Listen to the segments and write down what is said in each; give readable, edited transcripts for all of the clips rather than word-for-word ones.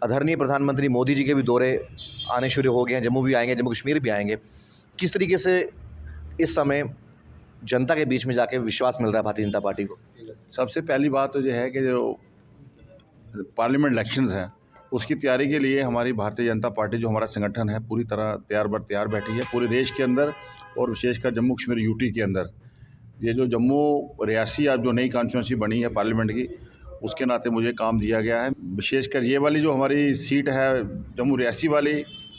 आदरणीय प्रधानमंत्री मोदी जी के भी दौरे आने शुरू हो गए हैं, जम्मू भी आएँगे, जम्मू कश्मीर भी आएँगे। किस तरीके से इस समय जनता के बीच में जाके विश्वास मिल रहा है भारतीय जनता पार्टी को? सबसे पहली बात तो ये है कि जो पार्लियामेंट इलेक्शंस हैं उसकी तैयारी के लिए हमारी भारतीय जनता पार्टी जो हमारा संगठन है पूरी तरह तैयार बैठी है पूरे देश के अंदर और विशेषकर जम्मू कश्मीर यूटी के अंदर। ये जो जम्मू रियासी अब जो नई कॉन्स्टिट्यूंसी बनी है पार्लियामेंट की, उसके नाते मुझे काम दिया गया है। विशेषकर ये वाली जो हमारी सीट है जम्मू रियासी वाली,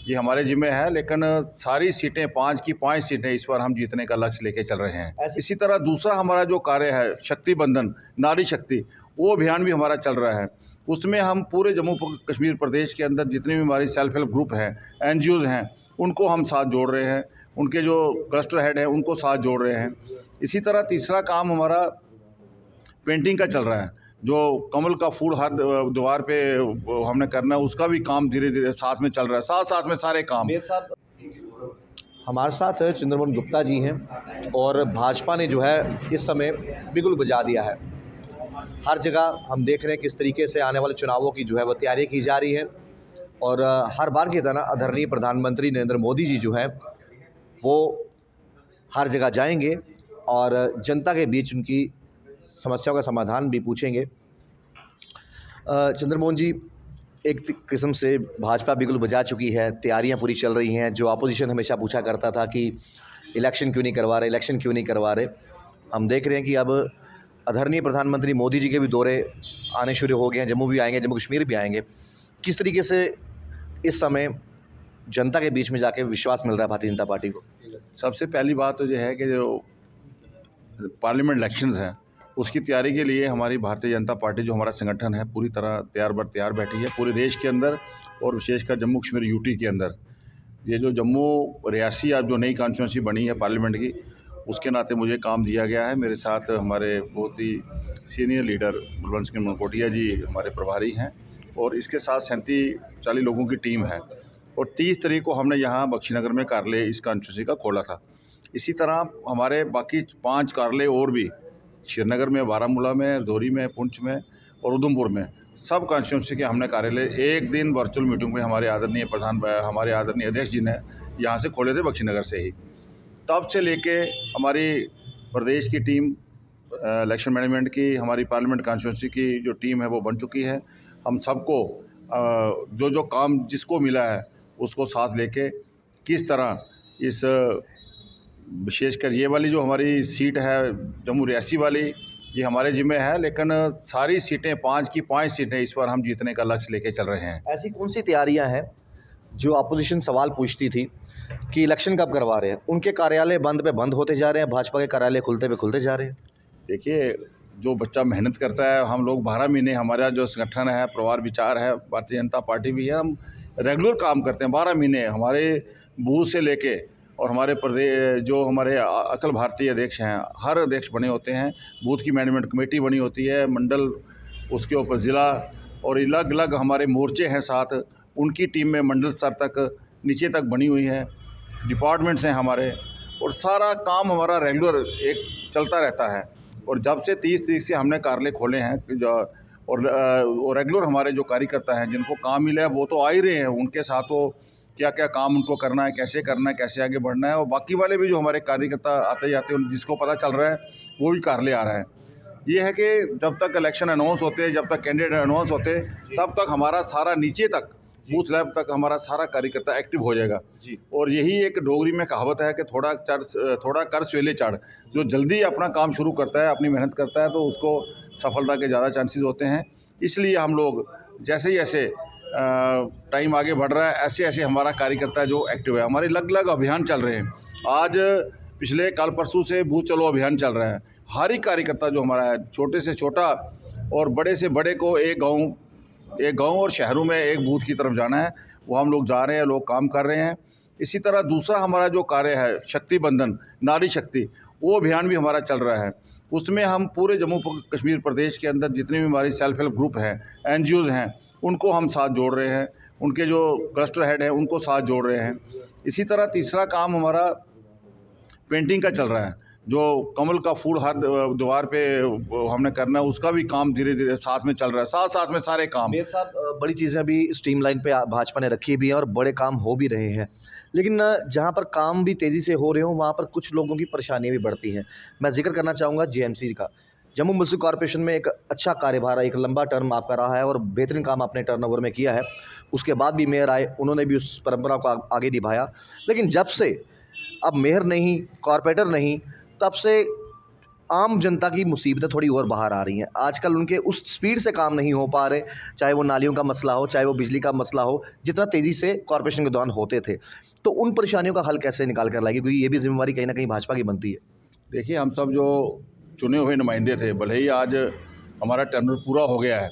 ये हमारे जिम्मे है, लेकिन सारी सीटें 5 की 5 सीटें इस बार हम जीतने का लक्ष्य लेके चल रहे हैं। इसी तरह दूसरा हमारा जो कार्य है शक्ति बंधन नारी शक्ति, वो अभियान भी हमारा चल रहा है। उसमें हम पूरे जम्मू कश्मीर प्रदेश के अंदर जितने भी हमारी सेल्फ हेल्प ग्रुप हैं, NGOs हैं, उनको हम साथ जोड़ रहे हैं, उनके जो क्लस्टर हेड हैं उनको साथ जोड़ रहे हैं। इसी तरह तीसरा काम हमारा पेंटिंग का चल रहा है, जो कमल का फूल हर दीवार पे हमने करना है, उसका भी काम धीरे धीरे साथ में चल रहा है, साथ में सारे काम। हमारे साथ चंद्रमोहन गुप्ता जी हैं और भाजपा ने जो है इस समय बिगुल बजा दिया है। हर जगह हम देख रहे हैं किस तरीके से आने वाले चुनावों की जो है वो तैयारी की जा रही है और हर बार की तरह आदरणीय प्रधानमंत्री नरेंद्र मोदी जी जो है वो हर जगह जाएंगे और जनता के बीच उनकी समस्याओं का समाधान भी पूछेंगे। चंद्रमोहन जी, एक किस्म से भाजपा बिगुल बजा चुकी है, तैयारियां पूरी चल रही हैं। जो अपोजिशन हमेशा पूछा करता था कि इलेक्शन क्यों नहीं करवा रहे, हम देख रहे हैं कि अब आदरणीय प्रधानमंत्री मोदी जी के भी दौरे आने शुरू हो गए हैं, जम्मू भी आएँगे, जम्मू कश्मीर भी आएँगे। किस तरीके से इस समय जनता के बीच में जाके विश्वास मिल रहा है भारतीय जनता पार्टी को? सबसे पहली बात तो ये है कि जो पार्लियामेंट इलेक्शंस हैं उसकी तैयारी के लिए हमारी भारतीय जनता पार्टी जो हमारा संगठन है पूरी तरह तैयार बैठी है पूरे देश के अंदर और विशेषकर जम्मू कश्मीर यूटी के अंदर। ये जो जम्मू रियासी अब जो नई कॉन्स्टिट्यूंसी बनी है पार्लियामेंट की, उसके नाते मुझे काम दिया गया है। मेरे साथ हमारे बहुत ही सीनियर लीडर बलवंत सिंह मनकोटिया जी हमारे प्रभारी हैं और इसके साथ 37-40 लोगों की टीम है और 30 तारीख को हमने यहाँ बख्शीनगर में कार्यालय इस कॉन्स्टिट्यूंसी का खोला था। इसी तरह हमारे बाकी 5 कार्यालय और भी श्रीनगर में, बारामूला में, राजौरी में, पुंछ में और उधमपुर में, सब कॉन्स्टिट्यूंसी के हमने कार्यालय एक दिन वर्चुअल मीटिंग में हमारे आदरणीय अध्यक्ष जी ने यहाँ से खोले थे बख्शीनगर से ही। तब से लेके हमारी प्रदेश की टीम इलेक्शन मैनेजमेंट की, हमारी पार्लियामेंट कॉन्स्टिट्यूंसी की जो टीम है वो बन चुकी है। हम सबको जो काम जिसको मिला है उसको साथ लेके किस तरह इस विशेषकर ये वाली जो हमारी सीट है जम्मू रियासी वाली, ये हमारे जिम्मे है, लेकिन सारी सीटें 5 की 5 सीटें इस बार हम जीतने का लक्ष्य लेके चल रहे हैं। ऐसी कौन सी तैयारियां हैं जो अपोजिशन सवाल पूछती थी कि इलेक्शन कब करवा रहे हैं, उनके कार्यालय बंद पे बंद होते जा रहे हैं, भाजपा के कार्यालय खुलते पे खुलते जा रहे हैं? देखिए, जो बच्चा मेहनत करता है, हम लोग 12 महीने, हमारा जो संगठन है, परिवार विचार है, भारतीय जनता पार्टी भी है, हम रेगुलर काम करते हैं 12 महीने। हमारे बूथ से लेके और हमारे प्रदेश जो हमारे अखिल भारतीय अध्यक्ष हैं, हर अध्यक्ष बने होते हैं, बूथ की मैनेजमेंट कमेटी बनी होती है, मंडल, उसके ऊपर ज़िला और अलग अलग हमारे मोर्चे हैं साथ, उनकी टीम में मंडल स्तर तक नीचे तक बनी हुई है, डिपार्टमेंट्स हैं हमारे, और सारा काम हमारा रेगुलर एक चलता रहता है। और जब से 30 तारीख से हमने कार्यालय खोले हैं और रेगुलर हमारे जो कार्यकर्ता हैं जिनको काम मिला है वो तो आ ही रहे हैं, उनके साथ वो क्या क्या काम उनको करना है, कैसे आगे बढ़ना है, और बाकी वाले भी जो हमारे कार्यकर्ता आते जाते हैं जिसको पता चल रहा है वो भी कार्यालय आ रहा है। ये है कि जब तक इलेक्शन अनाउंस होते हैं, जब तक कैंडिडेट अनाउंस होते हैं, तब तक हमारा सारा नीचे तक बूथ लेवल तक हमारा सारा कार्यकर्ता एक्टिव हो जाएगा जी। और यही एक डोगरी में कहावत है कि थोड़ा कर सवेले चढ़। जो जल्दी अपना काम शुरू करता है, अपनी मेहनत करता है, तो उसको सफलता के ज़्यादा चांसेस होते हैं। इसलिए हम लोग जैसे जैसे टाइम आगे बढ़ रहा है, ऐसे ऐसे हमारा कार्यकर्ता जो एक्टिव है। हमारे अलग अलग अभियान चल रहे हैं। आज पिछले कल परसों से बूथ चलो अभियान चल रहा है। हर एक कार्यकर्ता जो हमारा है, छोटे से छोटा और बड़े से बड़े को, एक गांव और शहरों में एक बूथ की तरफ जाना है, वो हम लोग जा रहे हैं, लोग काम कर रहे हैं। इसी तरह दूसरा हमारा जो कार्य है शक्ति बंधन नारी शक्ति, वो अभियान भी हमारा चल रहा है। उसमें हम पूरे जम्मू कश्मीर प्रदेश के अंदर जितने भी हमारी सेल्फ हेल्प ग्रुप हैं, NGOs हैं, उनको हम साथ जोड़ रहे हैं, उनके जो क्लस्टर हेड हैं उनको साथ जोड़ रहे हैं। इसी तरह तीसरा काम हमारा पेंटिंग का चल रहा है, जो कमल का फूल हर दीवार पे हमने करना है, उसका भी काम धीरे धीरे साथ में चल रहा है, साथ साथ में सारे काम। मेयर साहब, बड़ी चीज़ें अभी स्ट्रीमलाइन पे भाजपा ने रखी भी हैं और बड़े काम हो भी रहे हैं, लेकिन जहाँ पर काम भी तेज़ी से हो रहे हों वहाँ पर कुछ लोगों की परेशानियाँ भी बढ़ती हैं। मैं जिक्र करना चाहूँगा जेएमसी का। जम्मू म्यूनिसिपल कॉर्पोरेशन में एक अच्छा कार्यभार, एक लंबा टर्म आपका रहा है और बेहतरीन काम आपने टर्नओवर में किया है। उसके बाद भी मेयर आए, उन्होंने भी उस परंपरा को आगे निभाया, लेकिन जब से अब मेयर नहीं, कॉर्पोरेटर नहीं, तब से आम जनता की मुसीबतें थोड़ी और बाहर आ रही हैं। आजकल उनके उस स्पीड से काम नहीं हो पा रहे, चाहे वो नालियों का मसला हो, चाहे वो बिजली का मसला हो, जितना तेज़ी से कॉर्पोरेशन के दौरान होते थे। तो उन परेशानियों का हल कैसे निकाल कर लाएगी, क्योंकि ये भी ज़िम्मेवारी कहीं न कहीं भाजपा की बनती है। देखिए, हम सब जो चुने हुए नुमाइंदे थे, भले ही आज हमारा टर्नर पूरा हो गया है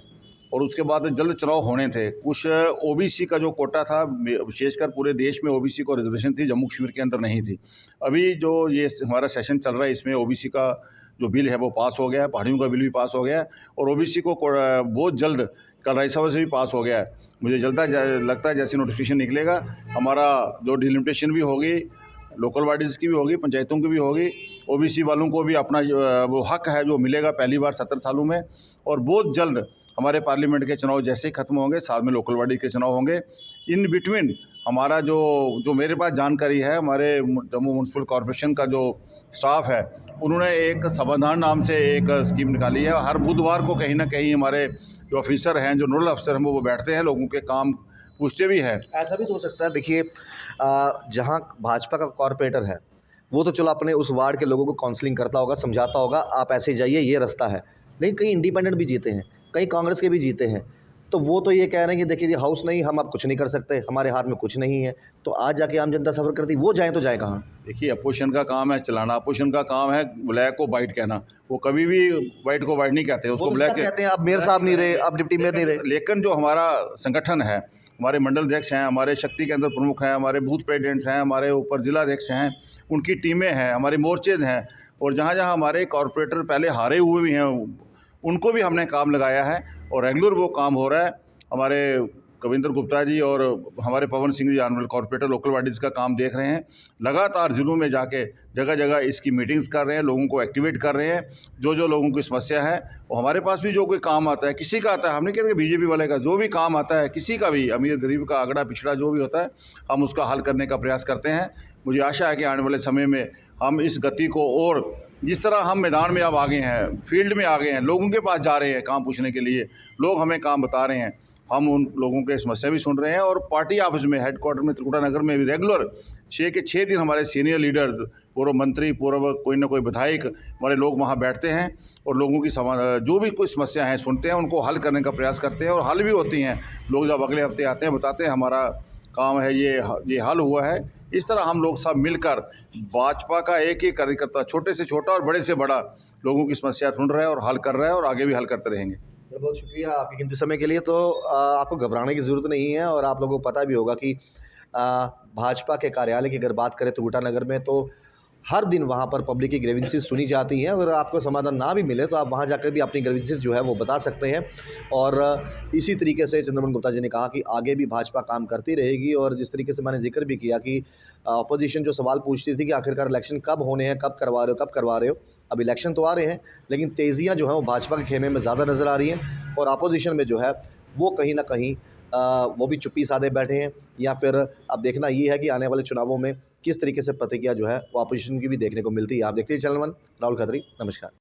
और उसके बाद जल्द चुनाव होने थे, कुछ ओबीसी का जो कोटा था, विशेषकर पूरे देश में ओबीसी को रिजर्वेशन थी, जम्मू कश्मीर के अंदर नहीं थी। अभी जो ये हमारा सेशन चल रहा है, इसमें ओबीसी का जो बिल है वो पास हो गया है, पहाड़ियों का बिल भी पास हो गया है और ओबीसी को बहुत जल्द कल राज्यसभा से भी पास हो गया है। मुझे लगता है जैसे नोटिफिकेशन निकलेगा, हमारा जो डिलिमिटेशन भी होगी, लोकल बॉडीज़ की भी होगी, पंचायतों की भी होगी, ओबीसी वालों को भी अपना वो हक है जो मिलेगा पहली बार 70 सालों में। और बहुत जल्द हमारे पार्लियामेंट के चुनाव जैसे ही ख़त्म होंगे, साथ में लोकल बॉडी के चुनाव होंगे। इन बिटवीन हमारा जो मेरे पास जानकारी है, हमारे जम्मू म्यूनसिपल कॉर्पोरेशन का जो स्टाफ है, उन्होंने एक समाधान नाम से एक स्कीम निकाली है। हर बुधवार को कहीं ना कहीं हमारे जो ऑफिसर हैं, जो नोडल अफसर हैं, वो बैठते हैं, लोगों के काम पूछते भी हैं। ऐसा भी तो हो सकता है, देखिए जहाँ भाजपा का कॉर्पोरेटर है, वो तो चलो अपने उस वार्ड के लोगों को काउंसलिंग करता होगा, समझाता होगा, आप ऐसे जाइए, ये रास्ता है। लेकिन कई इंडिपेंडेंट भी जीते हैं, कई कांग्रेस के भी जीते हैं, तो वो तो ये कह रहे हैं कि देखिए, ये हाउस नहीं, हम अब कुछ नहीं कर सकते, हमारे हाथ में कुछ नहीं है। तो आज जाके आम जनता सफ़र करती, वो जाए तो जाए कहाँ? देखिए, अपोजिशन का काम है चलाना, अपोजिशन का काम है ब्लैक को वाइट कहना। वो कभी भी वाइट को वाइट नहीं कहते, उसको ब्लैक कहते हैं। अब मेयर साहब नहीं रहे, अब डिप्टी मेयर नहीं रहे, लेकिन जो हमारा संगठन है, हमारे मंडल अध्यक्ष हैं, हमारे शक्ति केंद्र प्रमुख हैं, हमारे बूथ प्रेसिडेंट्स हैं, हमारे ऊपर जिला अध्यक्ष हैं, उनकी टीमें हैं, हमारे मोर्चेज़ हैं, और जहाँ जहाँ हमारे कॉरपोरेटर पहले हारे हुए भी हैं, उनको भी हमने काम लगाया है और रेगुलर वो काम हो रहा है। हमारे कविंद्र गुप्ता जी और हमारे Pawan Singh ji honourable corporator local bodies का काम देख रहे हैं, लगातार ज़िलों में जाके जगह जगह इसकी मीटिंग्स कर रहे हैं, लोगों को एक्टिवेट कर रहे हैं। जो लोगों की समस्या है, वो हमारे पास भी जो कोई काम आता है, किसी का आता है, हम नहीं कहते बीजेपी वाले का, जो भी काम आता है, किसी का भी, अमीर गरीब का, अगड़ा पिछड़ा जो भी होता है, हम उसका हल करने का प्रयास करते हैं। मुझे आशा है कि आने वाले समय में हम इस गति को, और जिस तरह हम मैदान में अब आ गए हैं, फील्ड में आ गए हैं, लोगों के पास जा रहे हैं काम पूछने के लिए, लोग हमें काम बता रहे हैं, हम उन लोगों के समस्या भी सुन रहे हैं। और पार्टी ऑफिस में, हेडक्वार्टर में, त्रिकुटा नगर में भी रेगुलर 6 के 6 दिन हमारे सीनियर लीडर्स, पूर्व मंत्री, पूर्व कोई ना कोई विधायक, हमारे लोग वहाँ बैठते हैं और लोगों की जो भी कोई समस्या है सुनते हैं, उनको हल करने का प्रयास करते हैं और हल भी होती हैं। लोग जब अगले हफ्ते आते हैं, बताते हैं हमारा काम है, ये हल हुआ है। इस तरह हम लोग सब मिलकर भाजपा का एक ही कार्यकर्ता, छोटे से छोटा और बड़े से बड़ा, लोगों की समस्या सुन रहा है और हल कर रहा है और आगे भी हल करते रहेंगे। बहुत शुक्रिया आपके कीमती समय के लिए। तो आपको घबराने की ज़रूरत नहीं है और आप लोगों को पता भी होगा कि भाजपा के कार्यालय की अगर बात करें तो त्रिकुटा नगर में, तो हर दिन वहाँ पर पब्लिक की ग्रीवेंसेस सुनी जाती हैं। अगर आपको समाधान ना भी मिले तो आप वहाँ जाकर भी अपनी ग्रीवेंसेस जो है वो बता सकते हैं। और इसी तरीके से चंद्रमोहन गुप्ता जी ने कहा कि आगे भी भाजपा काम करती रहेगी। और जिस तरीके से मैंने जिक्र भी किया कि अपोजिशन जो सवाल पूछती थी कि आखिरकार इलेक्शन कब होने हैं, कब करवा रहे हो। अब इलेक्शन तो आ रहे हैं, लेकिन तेज़ियाँ जो हैं वो भाजपा के खेमे में ज़्यादा नज़र आ रही हैं और अपोजिशन में जो है वो कहीं ना कहीं वो भी चुप्पी साधे बैठे हैं। या फिर अब देखना ये है कि आने वाले चुनावों में किस तरीके से प्रतिक्रिया जो है वो अपोजिशन की भी देखने को मिलती है। आप देखते हैं चैनल वन, राहुल खत्री, नमस्कार।